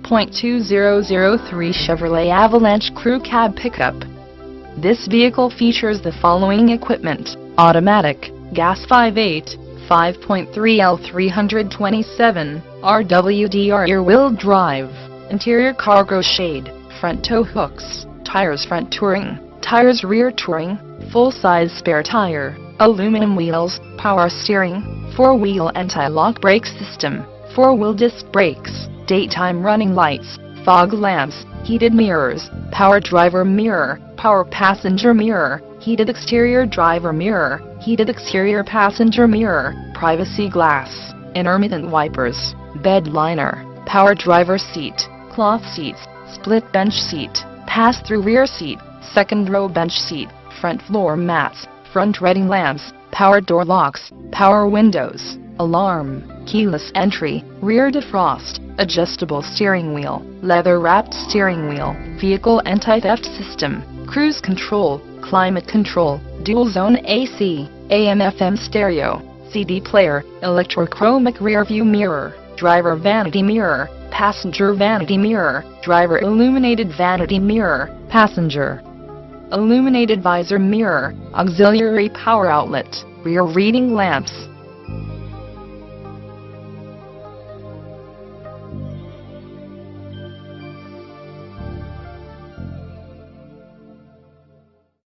2003 Chevrolet Avalanche Crew Cab Pickup. This vehicle features the following equipment: automatic, gas 5.8, 5.3L 327, RWD rear-wheel drive, interior cargo shade, front tow hooks, tires front touring, tires rear touring, full-size spare tire, aluminum wheels, power steering, 4-wheel anti-lock brake system, 4-wheel disc brakes, daytime running lights, fog lamps, heated mirrors, power driver mirror, power passenger mirror, heated exterior driver mirror, heated exterior passenger mirror, privacy glass, intermittent wipers, bed liner, power driver seat, cloth seats, split bench seat, pass-through rear seat, second row bench seat, front floor mats, front reading lamps, power door locks, power windows, alarm, keyless entry, rear defrost, adjustable steering wheel, leather-wrapped steering wheel, vehicle anti-theft system, cruise control, climate control, dual-zone AC, AM/FM stereo, CD player, electrochromic rear-view mirror, driver vanity mirror, passenger vanity mirror, driver illuminated vanity mirror, passenger illuminated visor mirror, auxiliary power outlet, rear reading lamps.